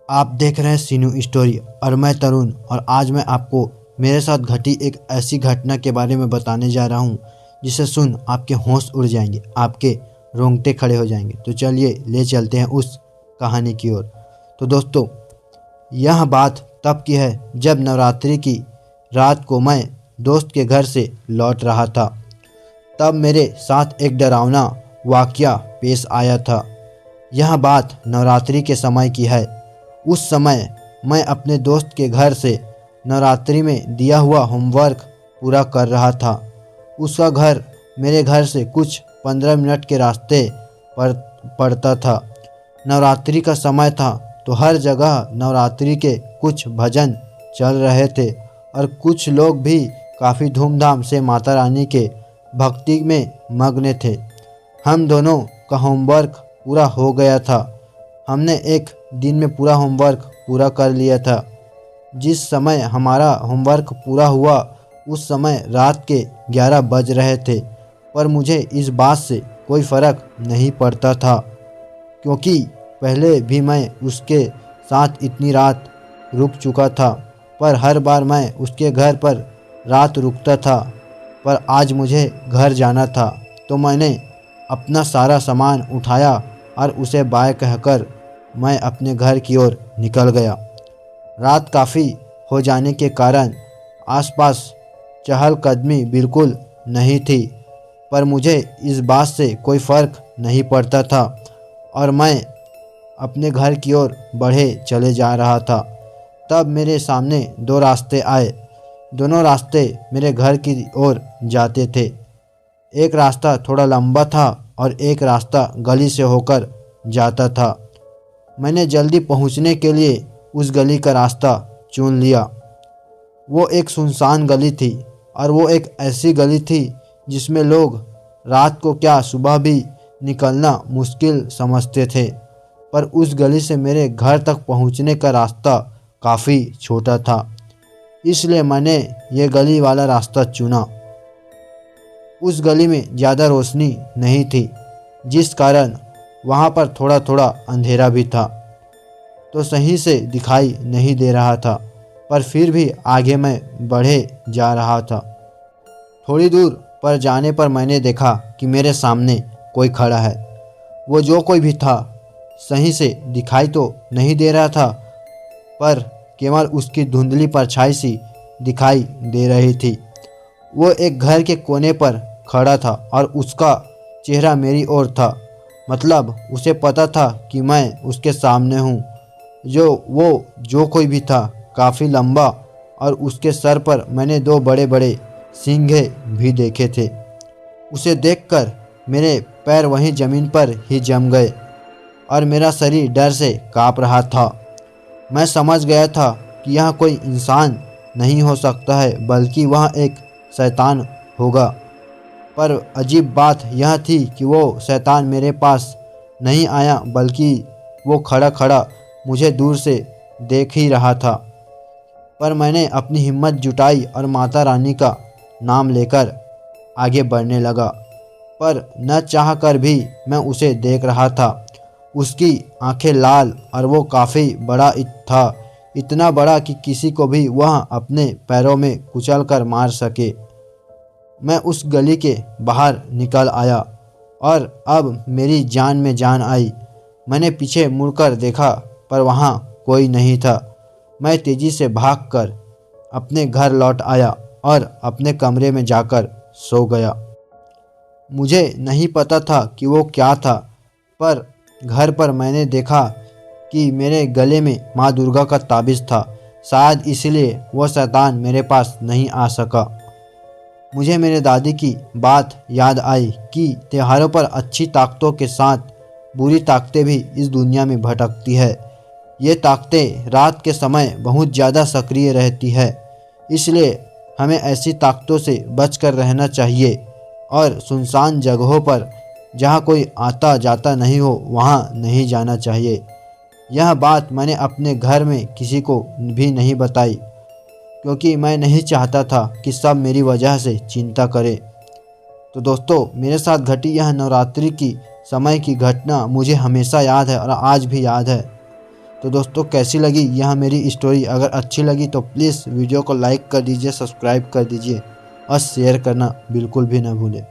आप देख रहे हैं सीनू स्टोरी और मैं तरुण। और आज मैं आपको मेरे साथ घटी एक ऐसी घटना के बारे में बताने जा रहा हूँ जिसे सुन आपके होश उड़ जाएंगे, आपके रोंगटे खड़े हो जाएंगे। तो चलिए ले चलते हैं उस कहानी की ओर। तो दोस्तों, यह बात तब की है जब नवरात्रि की रात को मैं दोस्त के घर से लौट रहा था। तब मेरे साथ एक डरावना वाकया पेश आया था। यह बात नवरात्रि के समय की है। उस समय मैं अपने दोस्त के घर से नवरात्रि में दिया हुआ होमवर्क पूरा कर रहा था। उसका घर मेरे घर से कुछ 15 मिनट के रास्ते पर पड़ता था। नवरात्रि का समय था तो हर जगह नवरात्रि के कुछ भजन चल रहे थे और कुछ लोग भी काफ़ी धूमधाम से माता रानी के भक्ति में मग्न थे। हम दोनों का होमवर्क पूरा हो गया था। हमने एक दिन में पूरा होमवर्क पूरा कर लिया था। जिस समय हमारा होमवर्क पूरा हुआ उस समय रात के 11 बज रहे थे, पर मुझे इस बात से कोई फ़र्क नहीं पड़ता था क्योंकि पहले भी मैं उसके साथ इतनी रात रुक चुका था। पर हर बार मैं उसके घर पर रात रुकता था, पर आज मुझे घर जाना था तो मैंने अपना सारा सामान उठाया और उसे बाय कहकर मैं अपने घर की ओर निकल गया। रात काफ़ी हो जाने के कारण आसपास चहलकदमी बिल्कुल नहीं थी, पर मुझे इस बात से कोई फ़र्क नहीं पड़ता था और मैं अपने घर की ओर बढ़े चले जा रहा था। तब मेरे सामने दो रास्ते आए। दोनों रास्ते मेरे घर की ओर जाते थे। एक रास्ता थोड़ा लंबा था और एक रास्ता गली से होकर जाता था। मैंने जल्दी पहुंचने के लिए उस गली का रास्ता चुन लिया। वो एक सुनसान गली थी और वो एक ऐसी गली थी जिसमें लोग रात को क्या सुबह भी निकलना मुश्किल समझते थे। पर उस गली से मेरे घर तक पहुंचने का रास्ता काफ़ी छोटा था, इसलिए मैंने ये गली वाला रास्ता चुना। उस गली में ज़्यादा रोशनी नहीं थी, जिस कारण वहाँ पर थोड़ा थोड़ा अंधेरा भी था, तो सही से दिखाई नहीं दे रहा था। पर फिर भी आगे मैं बढ़े जा रहा था। थोड़ी दूर पर जाने पर मैंने देखा कि मेरे सामने कोई खड़ा है। वो जो कोई भी था सही से दिखाई तो नहीं दे रहा था, पर केवल उसकी धुंधली परछाई सी दिखाई दे रही थी। वो एक घर के कोने पर खड़ा था और उसका चेहरा मेरी ओर था। मतलब उसे पता था कि मैं उसके सामने हूँ। जो कोई भी था काफ़ी लंबा और उसके सर पर मैंने दो बड़े बड़े सींगे भी देखे थे। उसे देखकर मेरे पैर वहीं ज़मीन पर ही जम गए और मेरा शरीर डर से काँप रहा था। मैं समझ गया था कि यह कोई इंसान नहीं हो सकता है, बल्कि वह एक शैतान होगा। पर अजीब बात यह थी कि वो शैतान मेरे पास नहीं आया, बल्कि वो खड़ा खड़ा मुझे दूर से देख ही रहा था। पर मैंने अपनी हिम्मत जुटाई और माता रानी का नाम लेकर आगे बढ़ने लगा। पर न चाह कर भी मैं उसे देख रहा था। उसकी आंखें लाल और वो काफ़ी बड़ा था, इतना बड़ा कि किसी को भी वह अपने पैरों में कुचल कर मार सके। मैं उस गली के बाहर निकल आया और अब मेरी जान में जान आई। मैंने पीछे मुड़कर देखा पर वहाँ कोई नहीं था। मैं तेज़ी से भागकर अपने घर लौट आया और अपने कमरे में जाकर सो गया। मुझे नहीं पता था कि वो क्या था, पर घर पर मैंने देखा कि मेरे गले में माँ दुर्गा का ताबिज़ था। शायद इसलिए वो शैतान मेरे पास नहीं आ सका। मुझे मेरे दादी की बात याद आई कि त्योहारों पर अच्छी ताकतों के साथ बुरी ताकतें भी इस दुनिया में भटकती है। ये ताकतें रात के समय बहुत ज़्यादा सक्रिय रहती है, इसलिए हमें ऐसी ताकतों से बचकर रहना चाहिए और सुनसान जगहों पर जहाँ कोई आता जाता नहीं हो वहाँ नहीं जाना चाहिए। यह बात मैंने अपने घर में किसी को भी नहीं बताई क्योंकि मैं नहीं चाहता था कि सब मेरी वजह से चिंता करें। तो दोस्तों, मेरे साथ घटी यह नवरात्रि की समय की घटना मुझे हमेशा याद है और आज भी याद है। तो दोस्तों कैसी लगी यह मेरी स्टोरी? अगर अच्छी लगी तो प्लीज़ वीडियो को लाइक कर दीजिए, सब्सक्राइब कर दीजिए और शेयर करना बिल्कुल भी ना भूलें।